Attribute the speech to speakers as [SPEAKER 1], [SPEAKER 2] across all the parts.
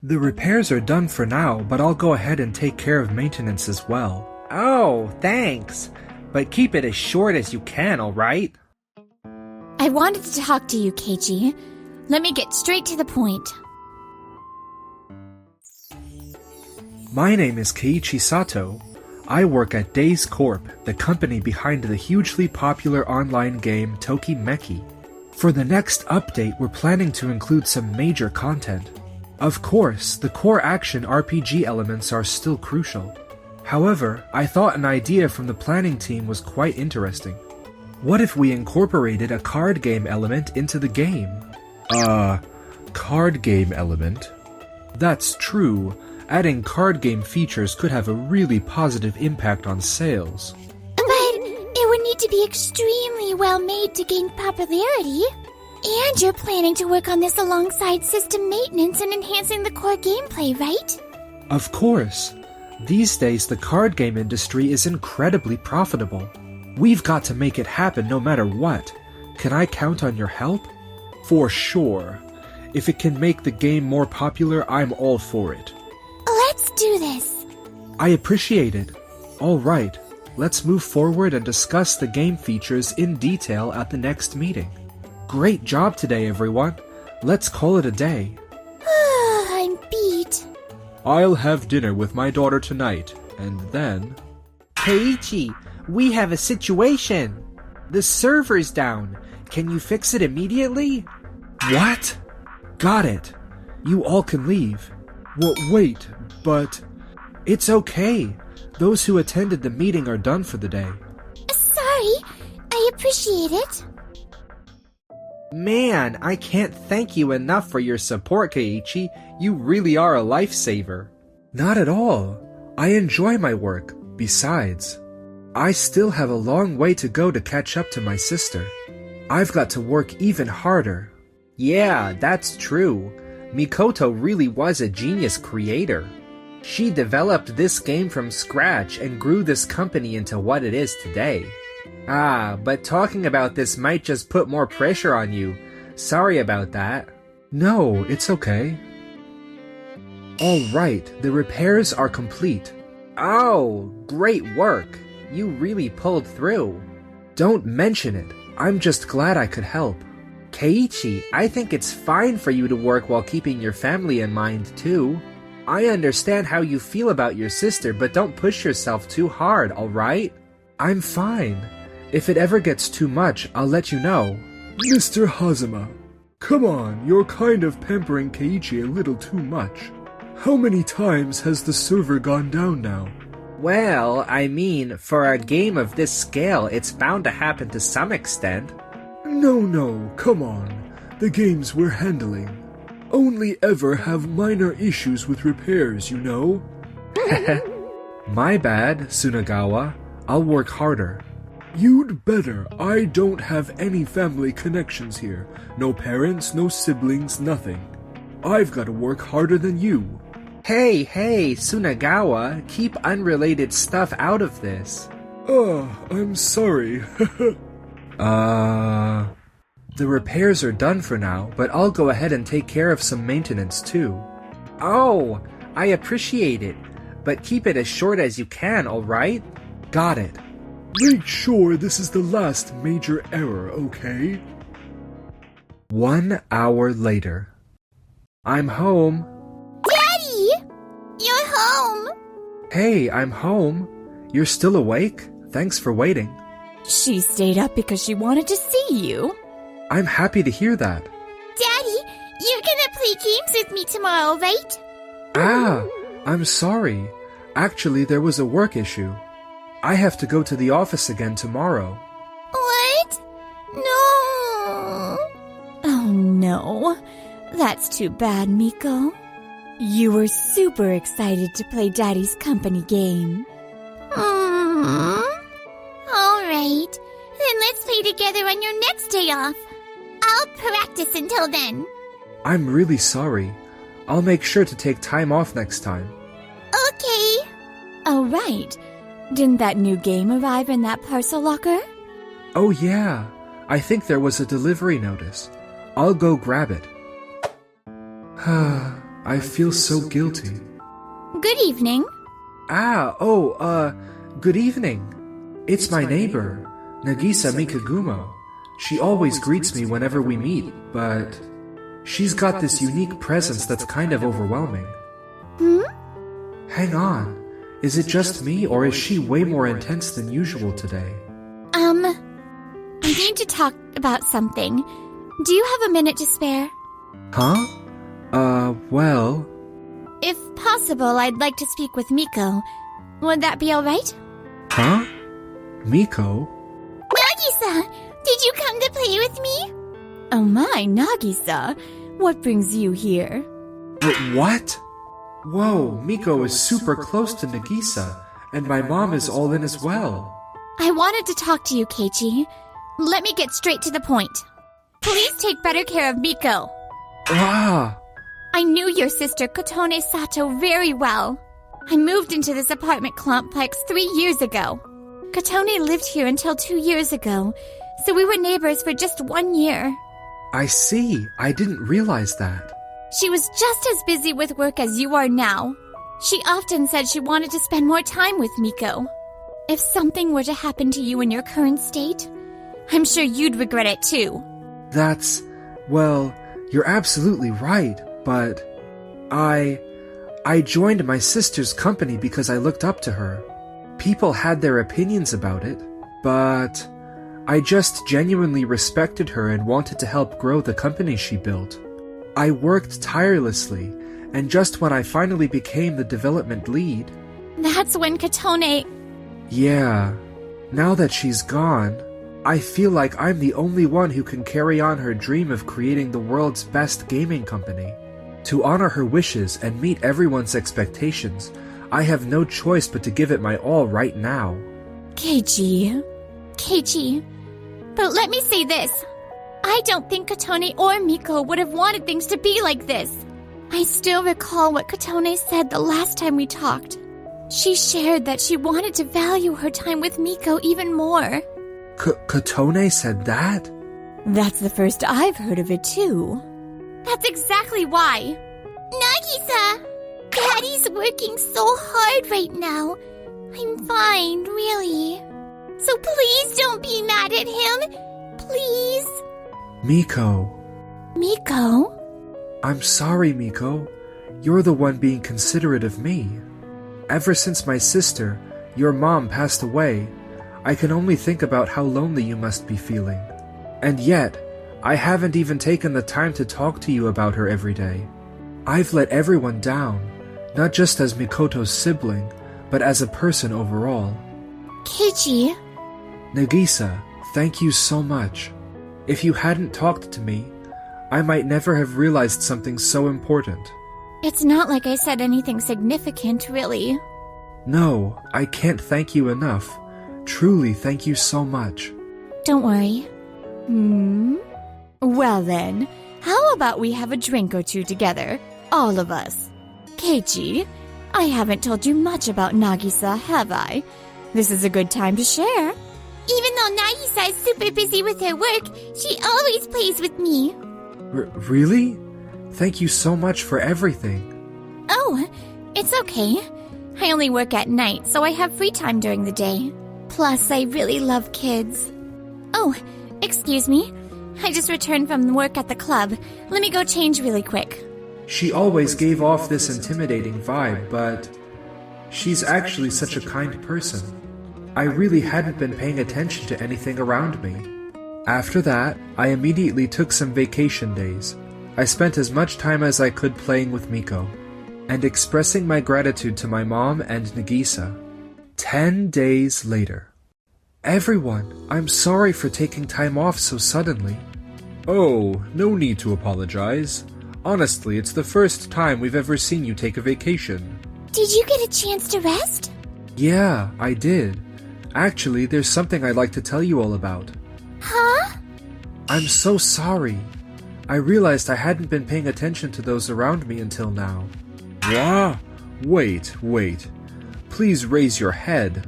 [SPEAKER 1] The repairs are done for now, but I'll go ahead and take care of maintenance as well.
[SPEAKER 2] Oh, thanks. But keep it as short as you can, alright?
[SPEAKER 3] I wanted to talk to you, Keiichi. Let me get straight to the point.
[SPEAKER 1] My name is Keiichi Sato. I work at Days Corp, the company behind the hugely popular online game Tokimeki. For the next update, we're planning to include some major content. Of course, the core action RPG elements are still crucial. However, I thought an idea from the planning team was quite interesting. What if we incorporated a card game element into the game? Card game element? That's true. Adding card game features could have a really positive impact on sales.
[SPEAKER 3] But it would need to be extremely well made to gain popularity. And you're planning to work on this alongside system maintenance and enhancing the core gameplay, right?
[SPEAKER 1] Of course. These days, the card game industry is incredibly profitable. We've got to make it happen no matter what. Can I count on your help? For sure. If it can make the game more popular, I'm all for it.
[SPEAKER 3] Let's do this.
[SPEAKER 1] I appreciate it. All right, let's move forward and discuss the game features in detail at the next meeting. Great job today, everyone. Let's call it a day.
[SPEAKER 3] I'm beat.
[SPEAKER 1] I'll have dinner with my daughter tonight, and then...
[SPEAKER 2] Keiichi, we have a situation. The server's down. Can you fix it immediately?
[SPEAKER 1] What? Got it. You all can leave. Wait, but... It's okay. Those who attended the meeting are done for the day.
[SPEAKER 3] Sorry, I appreciate it.
[SPEAKER 2] Man, I can't thank you enough for your support, Keiichi. You really are a lifesaver.
[SPEAKER 1] Not at all. I enjoy my work. Besides, I still have a long way to go to catch up to my sister. I've got to work even harder.
[SPEAKER 2] Yeah, that's true. Mikoto really was a genius creator. She developed this game from scratch and grew this company into what it is today. But talking about this might just put more pressure on you. Sorry about that.
[SPEAKER 1] No, it's okay. All right, the repairs are complete.
[SPEAKER 2] Oh, great work. You really pulled through.
[SPEAKER 1] Don't mention it. I'm just glad I could help.
[SPEAKER 2] Keiichi, I think it's fine for you to work while keeping your family in mind, too. I understand how you feel about your sister, but don't push yourself too hard, alright?
[SPEAKER 1] I'm fine. If it ever gets too much, I'll let you know. Mr. Hazama, come on, you're kind of pampering Keiichi a little too much. How many times has the server gone down now?
[SPEAKER 2] Well, I mean, for a game of this scale, it's bound to happen to some extent.
[SPEAKER 1] No, come on. The games we're handling only ever have minor issues with repairs, you know? My bad, Tsunagawa. I'll work harder. You'd better. I don't have any family connections here. No parents, no siblings, nothing. I've got to work harder than you.
[SPEAKER 2] Hey, Tsunagawa, keep unrelated stuff out of this.
[SPEAKER 1] I'm sorry. The repairs are done for now, but I'll go ahead and take care of some maintenance too.
[SPEAKER 2] Oh, I appreciate it, but keep it as short as you can, alright?
[SPEAKER 1] Got it. Make sure this is the last major error, okay? 1 hour later. I'm home.
[SPEAKER 3] Daddy! You're home!
[SPEAKER 1] Hey, I'm home. You're still awake? Thanks for waiting.
[SPEAKER 4] She stayed up because she wanted to see you.
[SPEAKER 1] I'm happy to hear that.
[SPEAKER 3] Daddy, you're gonna play games with me tomorrow, right?
[SPEAKER 1] I'm sorry. Actually, there was a work issue. I have to go to the office again tomorrow.
[SPEAKER 3] What? No.
[SPEAKER 4] Oh no. That's too bad, Miko. You were super excited to play Daddy's company game.
[SPEAKER 3] All right. Then let's play together on your next day off. I'll practice until then.
[SPEAKER 1] I'm really sorry. I'll make sure to take time off next time.
[SPEAKER 3] Okay.
[SPEAKER 4] Oh, right. Didn't that new game arrive in that parcel locker?
[SPEAKER 1] Oh yeah. I think there was a delivery notice. I'll go grab it. I feel so guilty.
[SPEAKER 3] Good evening.
[SPEAKER 1] Good evening. It's my neighbor, Nagisa Mikagumo. She always greets me whenever we meet, but she's got this unique presence that's kind of overwhelming. Hang on. Is it just me, or is she way more intense than usual today?
[SPEAKER 3] I need to talk about something. Do you have a minute to spare?
[SPEAKER 1] Huh? Well...
[SPEAKER 3] If possible, I'd like to speak with Miko. Would that be alright?
[SPEAKER 1] Huh? Miko?
[SPEAKER 3] Nagisa! Did you come to play with me?
[SPEAKER 4] Oh my, Nagisa. What brings you here?
[SPEAKER 1] What? Whoa, Miko is super close to Nagisa, and my mom is all in as well.
[SPEAKER 3] I wanted to talk to you, Keiichi. Let me get straight to the point. Please take better care of Miko. I knew your sister Kotone Sato very well. I moved into this apartment complex 3 years ago. Kotone lived here until 2 years ago, so we were neighbors for just 1 year.
[SPEAKER 1] I see. I didn't realize that.
[SPEAKER 3] She was just as busy with work as you are now. She often said she wanted to spend more time with Miko. If something were to happen to you in your current state, I'm sure you'd regret it too.
[SPEAKER 1] Well, you're absolutely right, but I joined my sister's company because I looked up to her. People had their opinions about it, but I just genuinely respected her and wanted to help grow the company she built. I worked tirelessly, and just when I finally became the development lead...
[SPEAKER 3] That's when Kotone...
[SPEAKER 1] Yeah. Now that she's gone, I feel like I'm the only one who can carry on her dream of creating the world's best gaming company. To honor her wishes and meet everyone's expectations, I have no choice but to give it my all right now.
[SPEAKER 3] Keiichi, but let me say this. I don't think Kotone or Miko would have wanted things to be like this. I still recall what Kotone said the last time we talked. She shared that she wanted to value her time with Miko even more.
[SPEAKER 1] Kotone said that?
[SPEAKER 4] That's the first I've heard of it too.
[SPEAKER 3] That's exactly why. Nagisa! Daddy's working so hard right now. I'm fine, really. So please don't be mad at him. Please.
[SPEAKER 1] Miko.
[SPEAKER 3] Miko?
[SPEAKER 1] I'm sorry, Miko. You're the one being considerate of me. Ever since my sister, your mom, passed away, I can only think about how lonely you must be feeling. And yet, I haven't even taken the time to talk to you about her every day. I've let everyone down, not just as Mikoto's sibling, but as a person overall.
[SPEAKER 3] Keiichi.
[SPEAKER 1] Nagisa, thank you so much. If you hadn't talked to me, I might never have realized something so important.
[SPEAKER 3] It's not like I said anything significant, really.
[SPEAKER 1] No, I can't thank you enough. Truly, thank you so much.
[SPEAKER 3] Don't worry.
[SPEAKER 4] Well then, how about we have a drink or two together? All of us. Keiichi, I haven't told you much about Nagisa, have I? This is a good time to share.
[SPEAKER 3] Even though Nagisa is super busy with her work, she always plays with me.
[SPEAKER 1] Really? Thank you so much for everything.
[SPEAKER 3] Oh, it's okay. I only work at night, so I have free time during the day. Plus, I really love kids. Oh, excuse me. I just returned from work at the club. Let me go change really quick.
[SPEAKER 1] She always gave off this intimidating vibe, but she's actually such a kind person. I really hadn't been paying attention to anything around me. After that, I immediately took some vacation days. I spent as much time as I could playing with Miko, and expressing my gratitude to my mom and Nagisa. 10 days later. Everyone, I'm sorry for taking time off so suddenly. Oh, no need to apologize. Honestly, it's the first time we've ever seen you take a vacation.
[SPEAKER 3] Did you get a chance to rest?
[SPEAKER 1] Yeah, I did. Actually, there's something I'd like to tell you all about.
[SPEAKER 3] Huh?
[SPEAKER 1] I'm so sorry. I realized I hadn't been paying attention to those around me until now. Wait. Please raise your head.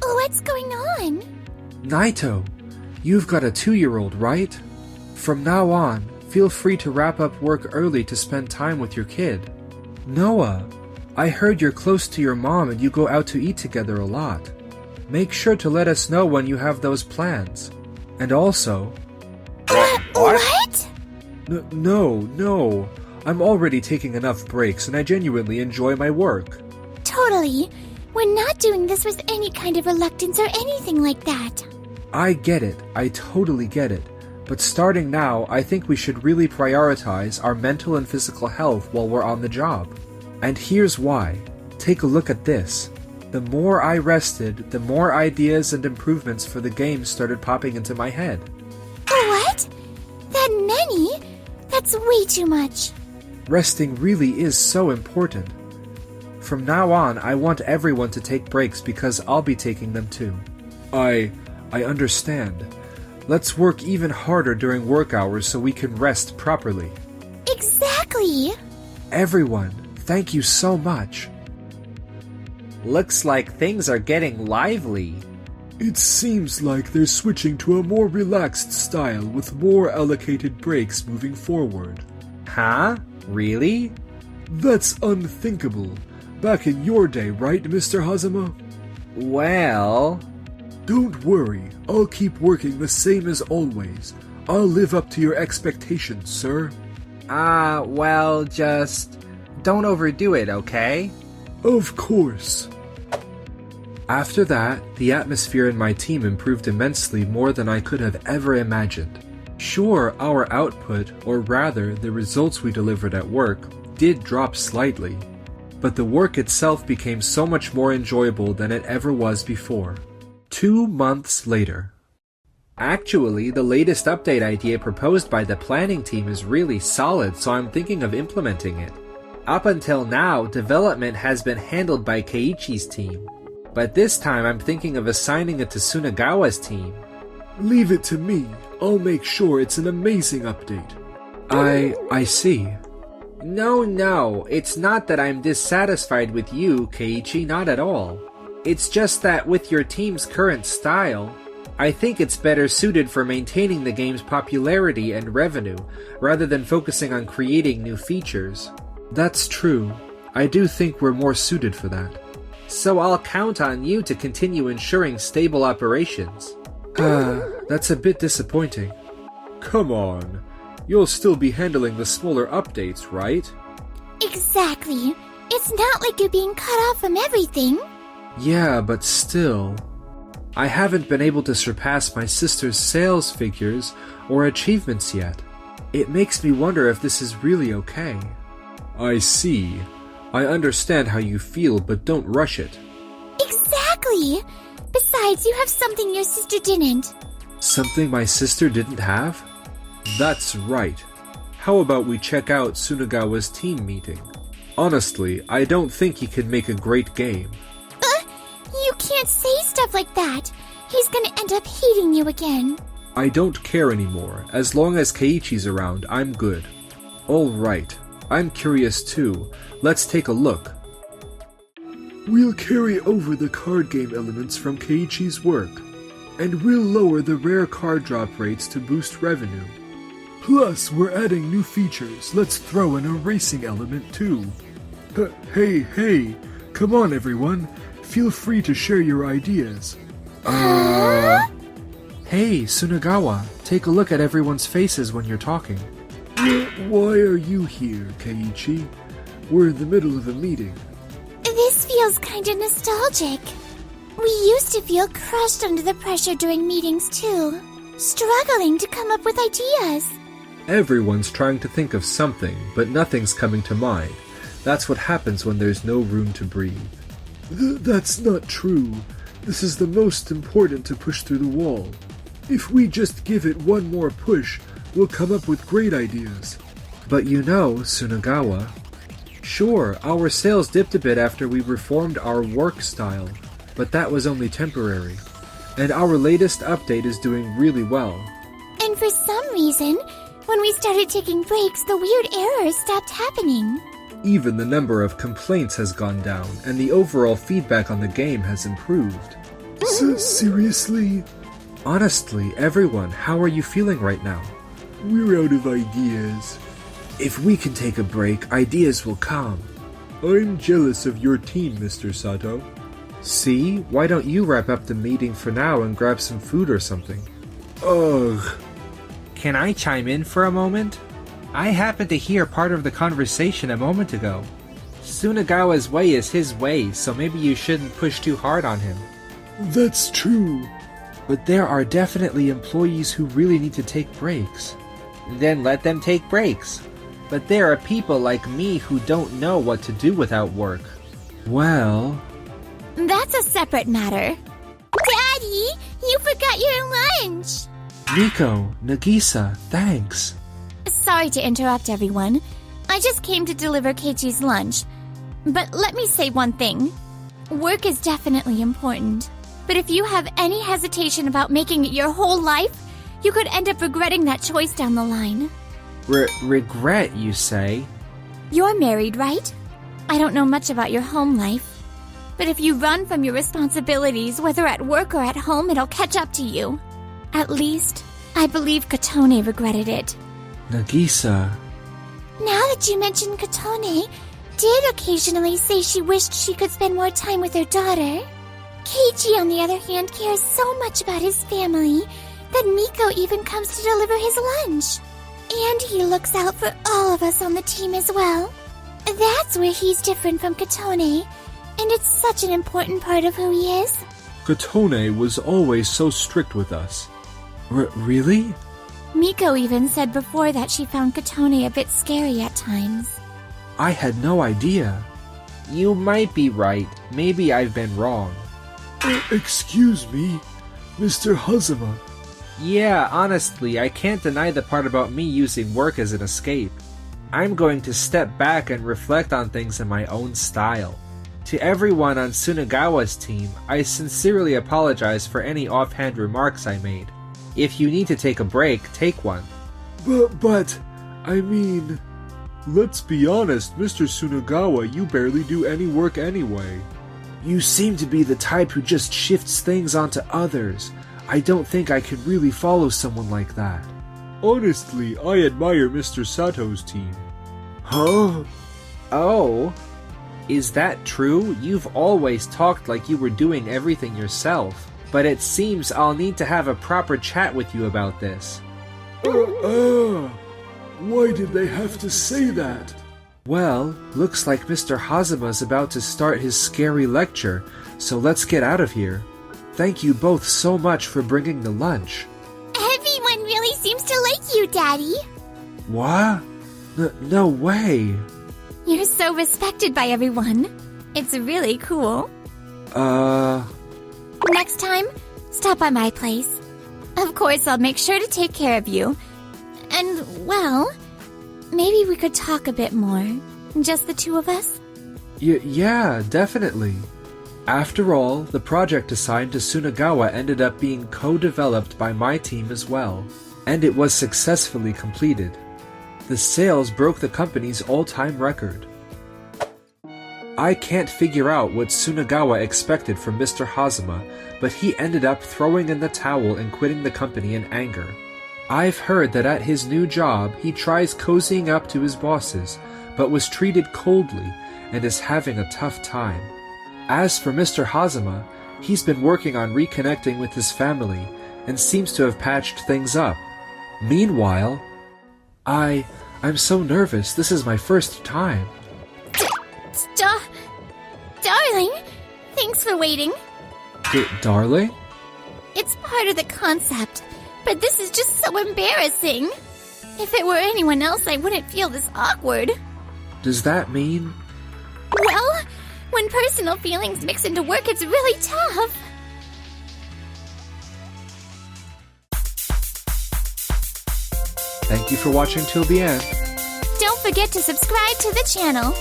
[SPEAKER 3] What's going on?
[SPEAKER 1] Naito, you've got a 2-year-old, right? From now on, feel free to wrap up work early to spend time with your kid. Noah, I heard you're close to your mom and you go out to eat together a lot. Make sure to let us know when you have those plans. And also...
[SPEAKER 3] What?
[SPEAKER 1] No. I'm already taking enough breaks and I genuinely enjoy my work.
[SPEAKER 3] Totally. We're not doing this with any kind of reluctance or anything like that.
[SPEAKER 1] I get it. I totally get it. But starting now, I think we should really prioritize our mental and physical health while we're on the job. And here's why. Take a look at this. The more I rested, the more ideas and improvements for the game started popping into my head.
[SPEAKER 3] What? That many? That's way too much.
[SPEAKER 1] Resting really is so important. From now on, I want everyone to take breaks because I'll be taking them too. I understand. Let's work even harder during work hours so we can rest properly.
[SPEAKER 3] Exactly.
[SPEAKER 1] Everyone, thank you so much.
[SPEAKER 2] Looks like things are getting lively.
[SPEAKER 1] It seems like they're switching to a more relaxed style with more allocated breaks moving forward.
[SPEAKER 2] Huh? Really?
[SPEAKER 1] That's unthinkable. Back in your day, right, Mr. Hazama?
[SPEAKER 2] Well...
[SPEAKER 1] Don't worry, I'll keep working the same as always. I'll live up to your expectations, sir.
[SPEAKER 2] Well, just... don't overdo it, okay?
[SPEAKER 1] Of course. After that, the atmosphere in my team improved immensely more than I could have ever imagined. Sure, our output, or rather, the results we delivered at work, did drop slightly. But the work itself became so much more enjoyable than it ever was before. 2 months later.
[SPEAKER 2] Actually, the latest update idea proposed by the planning team is really solid, so I'm thinking of implementing it. Up until now, development has been handled by Keiichi's team. But this time I'm thinking of assigning it to Sunagawa's team.
[SPEAKER 1] Leave it to me. I'll make sure it's an amazing update. I see.
[SPEAKER 2] No, it's not that I'm dissatisfied with you, Keiichi, not at all. It's just that with your team's current style, I think it's better suited for maintaining the game's popularity and revenue, rather than focusing on creating new features.
[SPEAKER 1] That's true. I do think we're more suited for that.
[SPEAKER 2] So I'll count on you to continue ensuring stable operations.
[SPEAKER 1] That's a bit disappointing. Come on. You'll still be handling the smaller updates, right?
[SPEAKER 3] Exactly. It's not like you're being cut off from everything.
[SPEAKER 1] Yeah, but still. I haven't been able to surpass my sister's sales figures or achievements yet. It makes me wonder if this is really okay. I see. I understand how you feel, but don't rush it.
[SPEAKER 3] Exactly! Besides, you have something your sister didn't.
[SPEAKER 1] Something my sister didn't have? That's right. How about we check out Sunagawa's team meeting? Honestly, I don't think he can make a great game.
[SPEAKER 3] You can't say stuff like that. He's gonna end up hating you again.
[SPEAKER 1] I don't care anymore. As long as Keiichi's around, I'm good. Alright. I'm curious too. Let's take a look. We'll carry over the card game elements from Keiichi's work, and we'll lower the rare card drop rates to boost revenue. Plus, we're adding new features. Let's throw in a racing element too. Hey, come on everyone. Feel free to share your ideas. Hey, Sunagawa, take a look at everyone's faces when you're talking. Why are you here, Keiichi? We're in the middle of a meeting.
[SPEAKER 3] This feels kinda nostalgic. We used to feel crushed under the pressure during meetings too, struggling to come up with ideas.
[SPEAKER 1] Everyone's trying to think of something, but nothing's coming to mind. That's what happens when there's no room to breathe. That's not true. This is the most important to push through the wall. If we just give it one more push, we'll come up with great ideas. But you know, Sunagawa, sure, our sales dipped a bit after we reformed our work style, but that was only temporary. And our latest update is doing really well.
[SPEAKER 3] And for some reason, when we started taking breaks, the weird errors stopped happening.
[SPEAKER 1] Even the number of complaints has gone down, and the overall feedback on the game has improved. Seriously? Honestly, everyone, how are you feeling right now? We're out of ideas. If we can take a break, ideas will come. I'm jealous of your team, Mr. Sato.
[SPEAKER 2] See? Why don't you wrap up the meeting for now and grab some food or something?
[SPEAKER 1] Ugh.
[SPEAKER 2] Can I chime in for a moment? I happened to hear part of the conversation a moment ago. Sunagawa's way is his way, so maybe you shouldn't push too hard on him.
[SPEAKER 1] That's true.
[SPEAKER 2] But there are definitely employees who really need to take breaks. Then let them take breaks. But there are people like me who don't know what to do without work. Well...
[SPEAKER 3] That's a separate matter. Daddy, you forgot your lunch!
[SPEAKER 2] Miko, Nagisa, thanks.
[SPEAKER 3] Sorry to interrupt everyone. I just came to deliver Keiichi's lunch. But let me say one thing. Work is definitely important. But if you have any hesitation about making it your whole life, you could end up regretting that choice down the line.
[SPEAKER 2] Regret, you say?
[SPEAKER 3] You're married, right? I don't know much about your home life. But if you run from your responsibilities, whether at work or at home, it'll catch up to you. At least, I believe Kotone regretted it.
[SPEAKER 2] Nagisa...
[SPEAKER 3] Now that you mention Kotone, did occasionally say she wished she could spend more time with her daughter. Keiichi, on the other hand, cares so much about his family that Miko even comes to deliver his lunch. And he looks out for all of us on the team as well. That's where he's different from Kotone, and it's such an important part of who he is.
[SPEAKER 1] Kotone was always so strict with us.
[SPEAKER 2] Really?
[SPEAKER 3] Miko even said before that she found Kotone a bit scary at times.
[SPEAKER 2] I had no idea. You might be right. Maybe I've been wrong.
[SPEAKER 1] Excuse me, Mr. Hazama.
[SPEAKER 2] Yeah, honestly, I can't deny the part about me using work as an escape. I'm going to step back and reflect on things in my own style. To everyone on Sunagawa's team, I sincerely apologize for any offhand remarks I made. If you need to take a break, take one.
[SPEAKER 1] But, I mean... Let's be honest, Mr. Sunagawa, you barely do any work anyway.
[SPEAKER 2] You seem to be the type who just shifts things onto others. I don't think I could really follow someone like that.
[SPEAKER 1] Honestly, I admire Mr. Sato's team.
[SPEAKER 2] Huh? Oh? Is that true? You've always talked like you were doing everything yourself. But it seems I'll need to have a proper chat with you about this.
[SPEAKER 1] Why did they have to say that?
[SPEAKER 2] Well, looks like Mr. Hazama's about to start his scary lecture, so let's get out of here. Thank you both so much for bringing the lunch.
[SPEAKER 3] Everyone really seems to like you, Daddy.
[SPEAKER 2] What? No way.
[SPEAKER 3] You're so respected by everyone. It's really cool. Next time, stop by my place. Of course, I'll make sure to take care of you. And, well, maybe we could talk a bit more. Just the two of us?
[SPEAKER 2] Yeah, definitely. After all, the project assigned to Sunagawa ended up being co-developed by my team as well, and it was successfully completed. The sales broke the company's all-time record. I can't figure out what Sunagawa expected from Mr. Hazama, but he ended up throwing in the towel and quitting the company in anger. I've heard that at his new job, he tries cozying up to his bosses, but was treated coldly and is having a tough time. As for Mr. Hazama, he's been working on reconnecting with his family and seems to have patched things up. Meanwhile, I'm so nervous. This is my first time.
[SPEAKER 3] Darling, thanks for waiting.
[SPEAKER 2] Darling?
[SPEAKER 3] It's part of the concept, but this is just so embarrassing. If it were anyone else, I wouldn't feel this awkward.
[SPEAKER 2] Does that mean...
[SPEAKER 3] Well, when personal feelings mix into work, it's really tough.
[SPEAKER 2] Thank you for watching till the end.
[SPEAKER 3] Don't forget to subscribe to the channel.